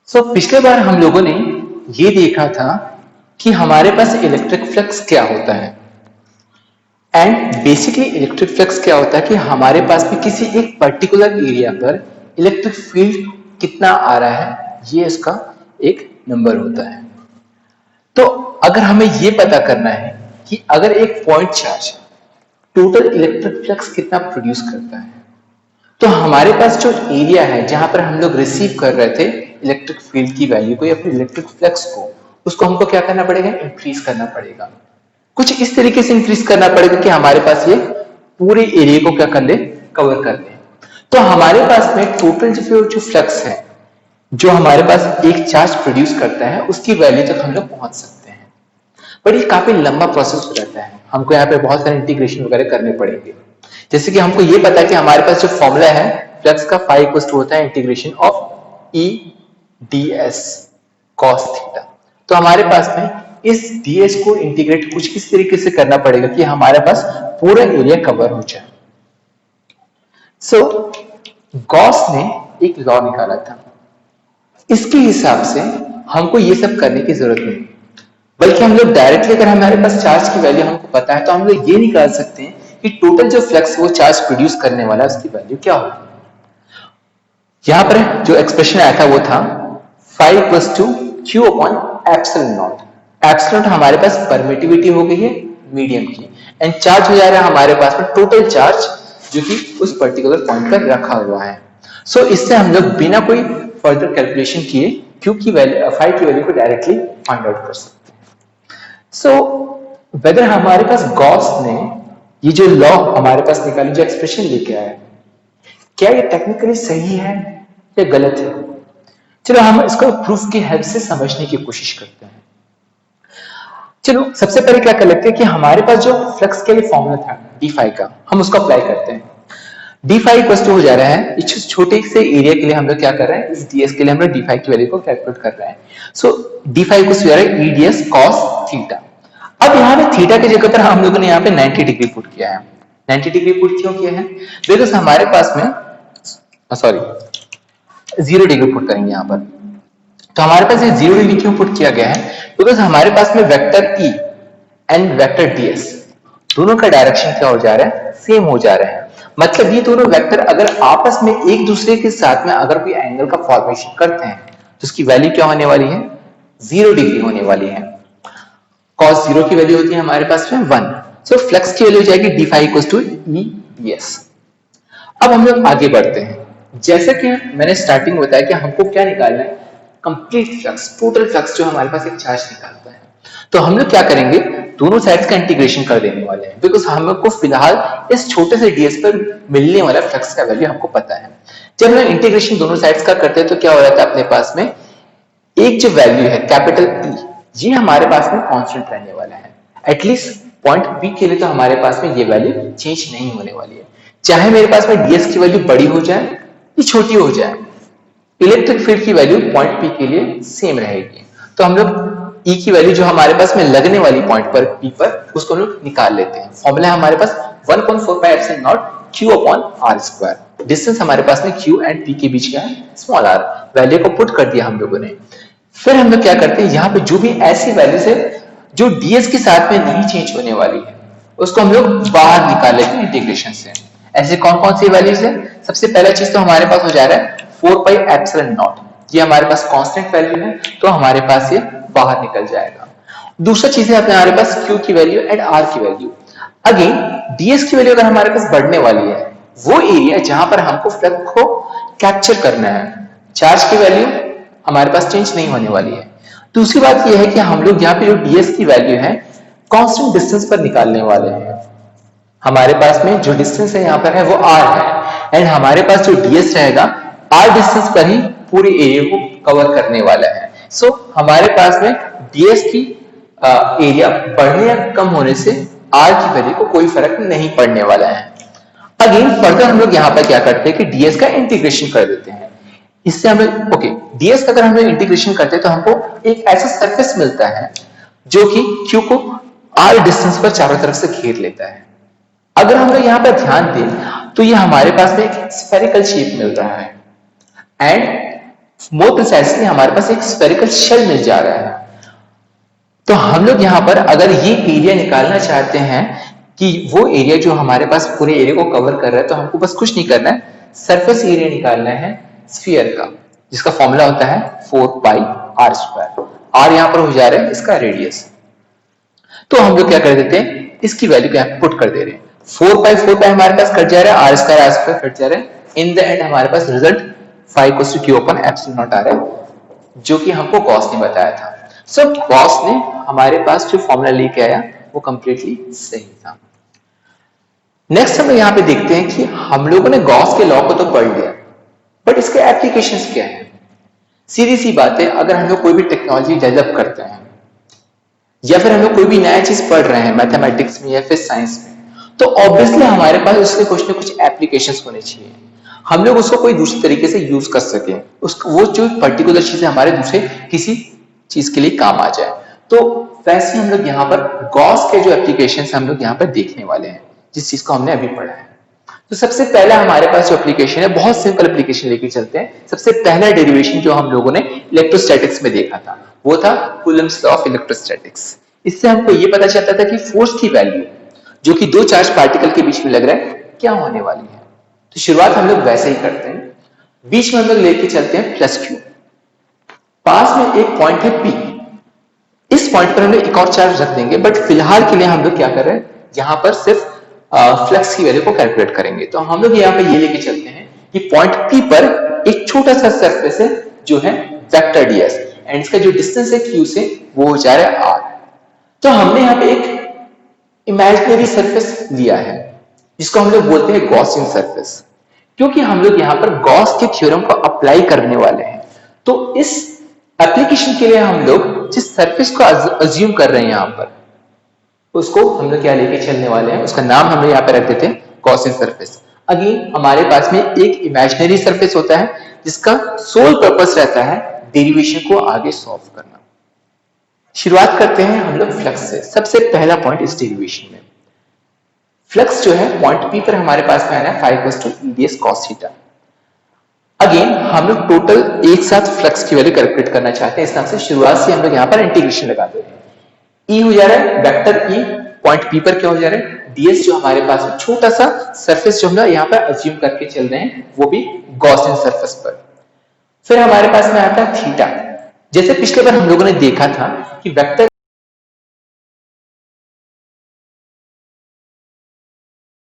पिछले बार हम लोगों ने ये देखा था कि हमारे पास इलेक्ट्रिक फ्लक्स क्या होता है। एंड बेसिकली इलेक्ट्रिक फ्लक्स क्या होता है कि हमारे पास में किसी एक पर्टिकुलर एरिया पर इलेक्ट्रिक फील्ड कितना आ रहा है, ये इसका एक नंबर होता है। तो अगर हमें ये पता करना है कि अगर एक point charge total electric flux कितना प्रोड्यूस करता है, तो हमारे पास जो एरिया है जहां पर हम लोग रिसीव कर रहे थे इलेक्ट्रिक फील्ड की वैल्यू को या फिर इलेक्ट्रिक फ्लक्स को, उसको हमको क्या करना पड़ेगा, इंक्रीज करना पड़ेगा। कुछ इस तरीके से इंक्रीज करना पड़ेगा कि हमारे पास ये पूरे एरिया को क्या कर ले, कवर कर ले। तो हमारे पास में टोटल जो फ्लक्स है जो हमारे पास एक चार्ज प्रोड्यूस करता है, उसकी वैल्यू तक हम लोग पहुंच सकते हैं। बट ये काफी लंबा प्रोसेस हो जाता है, हमको यहाँ पे बहुत सारे इंटीग्रेशन वगैरह करने पड़ेंगे। जैसे कि हमको ये पता है कि हमारे पास जो फॉर्मूला है फ्लक्स का फाई इक्वल टू होता है integration of E D S cos theta. तो हमारे पास में इस ds को इंटीग्रेट कुछ इस तरीके से करना पड़ेगा कि हमारे पास पूरा एरिया कवर हो जाए। सो गॉस ने एक लॉ निकाला था, इसके हिसाब से हमको ये सब करने की जरूरत नहीं, बल्कि हम लोग डायरेक्टली अगर हमारे पास चार्ज की वैल्यू हमको पता है तो हम लोग ये निकाल सकते हैं कि टोटल जो फ्लक्स वो चार्ज प्रोड्यूस करने वाला है उसकी वैल्यू क्या होगी। यहां पर जो एक्सप्रेशन आया था वो था phi equals to Q upon epsilon naught. Epsilon हमारे पास परमिटिविटी हो गई है मीडियम की, एंड चार्ज हो जा रहा है हमारे पास में टोटल चार्ज जो कि उस पर्टिकुलर पॉइंट पर रखा हुआ है। सो इससे हम लोग बिना कोई फर्दर कैलकुलेशन किए क्यू की वैल्यू, फाई की वैल्यू को डायरेक्टली फाइंड आउट कर सकते हैं। सो वेदर हमारे पास गॉस ने ये जो लॉ हमारे पास निकाली, जो एक्सप्रेशन लेके आया, क्या ये टेक्निकली सही है या गलत है? चलो हम इसको प्रूफ की हेल्प से समझने की कोशिश करते हैं। चलो सबसे पहले क्या कर लेते हैं कि हमारे पास जो फ्लक्स के लिए फॉर्मूला था डी फाई का, हम उसको अप्लाई करते हैं। डी फाई इक्वल टू हो जा रहा है, इस छोटे से एरिया के लिए हम लोग क्या कर रहे हैं, इस ds के लिए हम लोग डी फाई की वैल्यू को कैलकुलेट कर रहे हैं। सो डी फाई इक्वल टू हो जा रहा है E D S cos theta. अब यहाँ पे थीटा की जगह पर हम लोगों ने यहाँ पे 90 डिग्री पुट किया है। 90 डिग्री पुट क्यों किया है? बिकॉज हमारे पास में जीरो डिग्री पुट करेंगे यहाँ पर। तो हमारे पास ये जीरो डिग्री क्यों पुट किया गया है? बिकॉज हमारे पास में vector E and vector ds दोनों का डायरेक्शन क्या हो जा रहा है, सेम हो जा रहा है। मतलब ये दोनों वेक्टर अगर आपस में एक दूसरे के साथ में अगर कोई एंगल का फॉर्मेशन करते हैं तो उसकी वैल्यू क्या होने वाली है, 0 डिग्री होने वाली है। cos 0 की वैल्यू होती है हमारे पास में 1। सो फ्लक्स की वैल्यू हो जाएगी D phi equal to E ds। अब हम लोग आगे बढ़ते हैं। जैसे कि मैंने स्टार्टिंग में बताया कि हमको क्या निकालना है, कंप्लीट फ्लक्स, टोटल फ्लक्स जो हमारे पास एक चार्ज निकालता है। तो हम लोग क्या करेंगे, दोनों साइड्स का इंटीग्रेशन कर देने वाले हैं, बिकॉज हमको फिलहाल इस छोटे से ds पर मिलने वाला फ्लक्स का वैल्यू हमको पता है। जब हम इंटीग्रेशन दोनों साइड्स का करते हैं तो क्या हो जाता है, अपने पास में एक जो वैल्यू है कैपिटल E, ये हमारे पास में कांस्टेंट रहने वाला है। एटलीस्ट पॉइंट P के लिए तो हमारे पास में ये वैल्यू चेंज नहीं होने वाली है, चाहे मेरे पास में ds की वैल्यू बड़ी हो जाए या छोटी हो जाए, इलेक्ट्रिक फील्ड की वैल्यू पॉइंट P के लिए सेम रहेगी। तो हम लोग E की वैल्यू जो हमारे पास में लगने वाली पॉइंट पर P पर, उसको हम लोग निकाल लेते हैं। फॉर्मूला है हमारे पास 1.4 pi epsilon not Q upon r square. Distance हमारे पास में Q एंड P के बीच का है स्मॉल r, वैल्यू को पुट कर दिया हम लोगों ने। फिर हम लोग क्या करते हैं, यहाँ पे जो भी ऐसी वैल्यूज है जो ds के साथ में नहीं चेंज होने वाली है, उसको हम लोग बाहर निकाल लेते हैं इंटीग्रेशन से। ऐसे कौन कौन सी वैल्यूज है? सबसे पहला चीज तो हमारे पास हो जा रहा है 4 पाई एप्सिलॉन नॉट, ये हमारे पास कांस्टेंट वैल्यू है तो हमारे पास ये बाहर निकल जाएगा। दूसरा चीज है हमारे पास Q की वैल्यू एंड R की वैल्यू। अगेन ds की वैल्यू अगर हमारे पास बढ़ने वाली है, वो एरिया जहां पर हमको फ्लक्स को कैप्चर करना है, चार्ज की वैल्यू हमारे पास चेंज नहीं होने वाली है। दूसरी बात यह है कि हम लोग यहाँ पे जो ds की वैल्यू है कांस्टेंट डिस्टेंस पर निकालने वाले हैं। हमारे पास में जो डिस्टेंस है यहाँ पर है वो r है, एंड हमारे पास जो ds रहेगा r डिस्टेंस पर ही पूरे एरिया को कवर करने वाला है। सो हमारे पास में ds की एरिया बढ़ने या कम होने से r की वैल्यू को कोई फर्क नहीं पड़ने वाला है। अगेन फर्दर हम लोग यहाँ पर क्या करते हैं कि ds का इंटीग्रेशन कर देते हैं। इससे हमें ds का अगर हम लोग इंटीग्रेशन करते हैं तो हमको एक ऐसा सरफेस मिलता है जो कि q को r डिस्टेंस पर चारों तरफ से घेर लेता है। अगर हम लोग यहाँ पर ध्यान दें तो ये हमारे पास में एक स्फेरिकल शेप मिल रहा है, एंड मोर प्रिसाइसली हमारे पास एक स्फेरिकल शेल मिल जा रहा है। तो हम लोग यहाँ पर अगर ये एरिया निकालना चाहते हैं कि वो एरिया जो हमारे पास पूरे एरिया को कवर कर रहा है, तो हमको बस कुछ नहीं करना है, सरफेस एरिया निकालना है स्फीयर का, जिसका फॉर्मूला होता है 4 पाई आर स्क्वायर। आर यहाँ पर हो जा रहा है इसका रेडियस। तो हम लोग क्या कर देते हैं, इसकी वैल्यू क्या पुट कर दे रहे हैं, 4 पाई हमारे पास कट जा रहा है, आर स्क्वायर कट जा रहा है। इन द एंड हमारे पास result 5 q upon epsilon not आ रहा है, जो कि हमको गॉस ने बताया था। सो गॉस ने हमारे पास जो फॉर्मूला लेके आया वो कंप्लीटली सही था। नेक्स्ट हम यहाँ पे देखते हैं कि हम लोगों ने गॉस के लॉ को तो पढ़ लिया, बट इसके एप्लीकेशंस क्या है। सीधी सी बात है, अगर हम लोग कोई भी टेक्नोलॉजी डेवलप करते हैं या फिर हम लोग कोई भी नया चीज पढ़ रहे हैं मैथमेटिक्स में या फिर साइंस में, तो ऑब्वियसली हमारे पास उसके कुछ ना कुछ एप्लीकेशंस होने चाहिए, हम लोग उसको कोई दूसरे तरीके से यूज कर सके, उसको वो जो पर्टिकुलर चीज है हमारे दूसरे किसी चीज के लिए काम आ जाए। तो वैसे हम लोग यहाँ पर गॉस के जो एप्लीकेशन हम लोग यहाँ पर देखने वाले हैं, जिस चीज को हमने अभी पढ़ा है। तो सबसे पहला हमारे पास जो एप्लीकेशन है, बहुत सिंपल एप्लीकेशन लेके चलते हैं। सबसे पहला डेरिवेशन जो हम लोगों ने इलेक्ट्रोस्टैटिक्स में देखा था वो था कूलम्स लॉ ऑफ इलेक्ट्रोस्टैटिक्स। इससे हमको ये पता चलता था कि फोर्स की वैल्यू जो कि दो चार्ज पार्टिकल के बीच में लग रहा है क्या होने वाली है। तो शुरुआत हम लोग वैसे ही करते हैं, बीच में हम लोग लेके चलते हैं प्लस क्यू, पास में एक पॉइंट है पी, इस पॉइंट पर हम लोग एक और चार्ज रख देंगे, बट फिलहाल के लिए हम लोग क्या कर रहे हैं, यहां पर सिर्फ फ्लक्स की वैल्यू को कैलकुलेट करेंगे। तो हम लोग यहाँ पे ये लेके चलते हैं कि पॉइंट पी पर एक छोटा सा सरफेस है जो है वेक्टर डीएस, एंड इसका जो डिस्टेंस है क्यू से वो हो जा रहा है आर। तो हमने यहाँ पे एक इमेजिनरी सरफेस लिया है जिसको हम लोग बोलते हैं गॉसियन सरफेस, क्योंकि हम लोग यहाँ पर गॉस के थ्योरम को अप्लाई करने वाले हैं। तो इस एप्लीकेशन के लिए हम लोग जिस सरफेस को अज्यूम कर रहे हैं यहाँ पर, उसको हम लोग क्या लेके चलने वाले हैं, उसका नाम हम लोग यहाँ पे रख देते हैं गॉसियन सरफेस। अगेन हमारे पास में एक इमेजिनरी सरफेस होता है जिसका सोल पर्पस रहता है डेरिवेशन को आगे सॉल्व करना। शुरुआत करते हैं हम लोग फ्लक्स से। सबसे पहला पॉइंट इस डेरिवेशन में, फ्लक्स जो है पॉइंट पी पर हमारे पास में आ रहा है 5 ds cos थीटा। अगेन हम लोग टोटल एक साथ फ्लक्स की वैल्यू कैलकुलेट करना चाहते हैं, इस नाम से शुरुआत से हम लोग यहाँ पर इंटीग्रेशन लगा दे रहे हैं। ई हो जा रहा है वेक्टर ई, पॉइंट पी पर क्या हो जा रहा है ds, जो हमारे पास में छोटा सा सरफेस जो हम लोग यहाँ पर अज्यूम करके चल रहे हैं वो भी गॉसियन सरफेस पर। फिर हमारे पास में आता है थीटा। जैसे पिछले बार हम लोगों ने देखा था कि वेक्टर